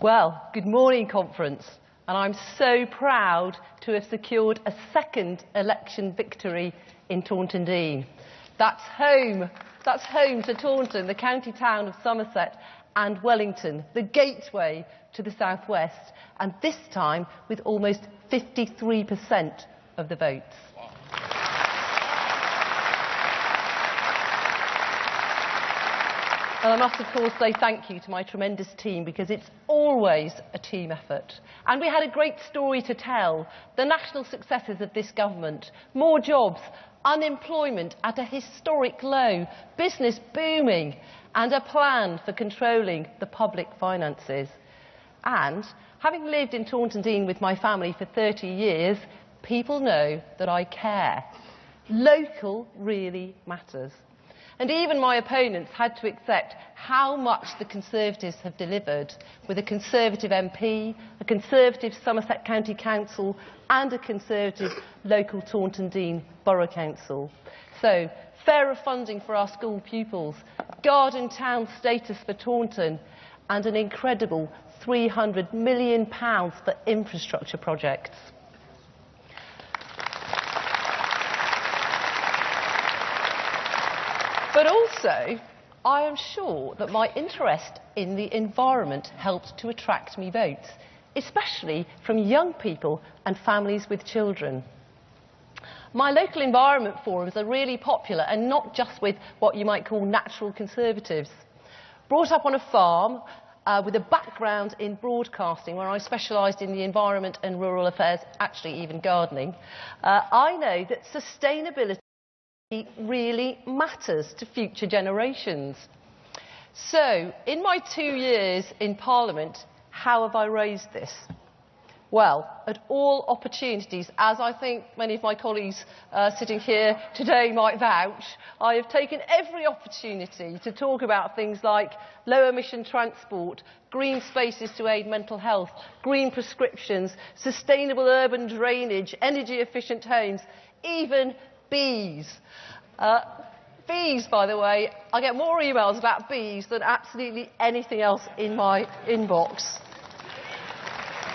Well, good morning, conference, and I'm so proud to have secured a second election victory in Taunton Deane. That's home to Taunton, the county town of Somerset, and Wellington, the gateway to the southwest, and this time with almost 53% of the votes. And I must, of course, say thank you to my tremendous team, because it's always a team effort. And we had a great story to tell. The national successes of this government: more jobs, unemployment at a historic low, business booming, and a plan for controlling the public finances. And having lived in Taunton Deane with my family for 30 years, people know that I care. Local really matters. And even my opponents had to accept how much the Conservatives have delivered, with a Conservative MP, a Conservative Somerset County Council and a Conservative local Taunton Deane Borough Council. So, fairer funding for our school pupils, garden town status for Taunton, and an incredible £300 million for infrastructure projects. But also, I am sure that my interest in the environment helped to attract me votes, especially from young people and families with children. My local environment forums are really popular, and not just with what you might call natural conservatives. Brought up on a farm with a background in broadcasting, where I specialised in the environment and rural affairs, actually even gardening, I know that sustainability really matters to future generations. So, in my 2 years in Parliament, how have I raised this? Well, at all opportunities, as I think many of my colleagues sitting here today might vouch, I have taken every opportunity to talk about things like low emission transport, green spaces to aid mental health, green prescriptions, sustainable urban drainage, energy efficient homes, even bees. Bees, by the way, I get more emails about bees than absolutely anything else in my inbox.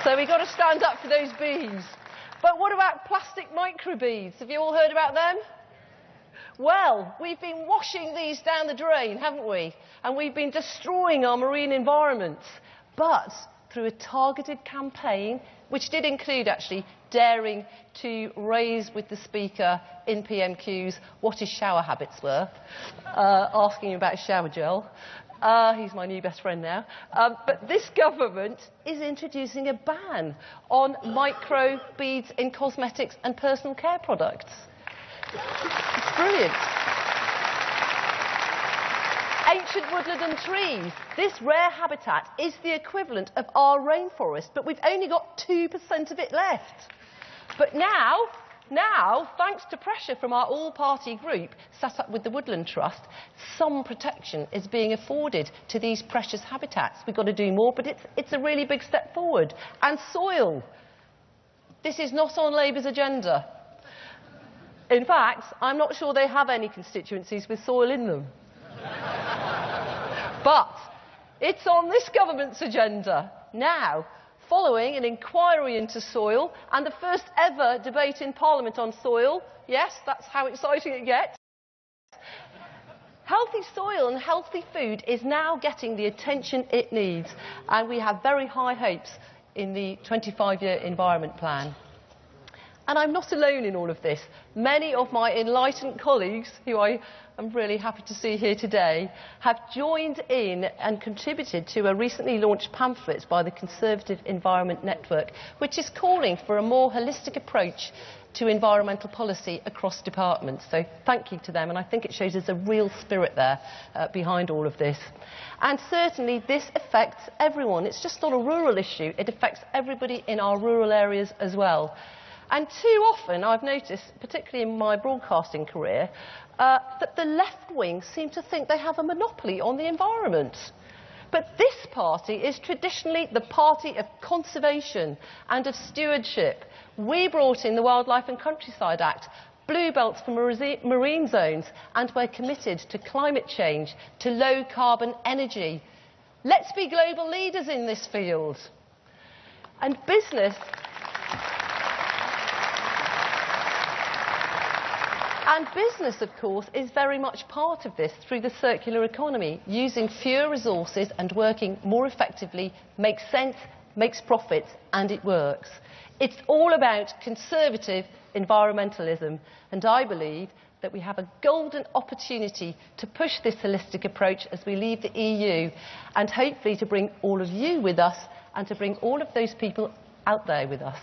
So we've got to stand up for those bees. But what about plastic microbeads? Have you all heard about them? Well, we've been washing these down the drain, haven't we? And we've been destroying our marine environments. But through a targeted campaign, which did include actually daring to raise with the Speaker in PMQs what his shower habits were, asking him about shower gel. He's my new best friend now. But this government is introducing a ban on micro beads in cosmetics and personal care products. It's brilliant. Ancient woodland and trees. This rare habitat is the equivalent of our rainforest, but we've only got 2% of it left. But now, thanks to pressure from our all-party group set up with the Woodland Trust, some protection is being afforded to these precious habitats. We've got to do more, but it's a really big step forward. And soil. This is not on Labour's agenda. In fact, I'm not sure they have any constituencies with soil in them. But it's on this government's agenda now, following an inquiry into soil and the first ever debate in Parliament on soil. Yes, that's how exciting it gets. Healthy soil and healthy food is now getting the attention it needs, and we have very high hopes in the 25-year Environment Plan. And I'm not alone in all of this. Many of my enlightened colleagues, who I am really happy to see here today, have joined in and contributed to a recently launched pamphlet by the Conservative Environment Network, which is calling for a more holistic approach to environmental policy across departments. So thank you to them, and I think it shows there's a real spirit there behind all of this. And certainly this affects everyone. It's just not a rural issue, it affects everybody in our rural areas as well. And too often I've noticed, particularly in my broadcasting career, that the left wing seem to think they have a monopoly on the environment. But this party is traditionally the party of conservation and of stewardship. We brought in the Wildlife and Countryside Act, blue belts for marine zones, and we're committed to climate change, to low carbon energy. Let's be global leaders in this field. And business of course, is very much part of this through the circular economy. Using fewer resources and working more effectively makes sense, makes profits, and it works. It's all about conservative environmentalism, and I believe that we have a golden opportunity to push this holistic approach as we leave the EU, and hopefully to bring all of you with us and to bring all of those people out there with us.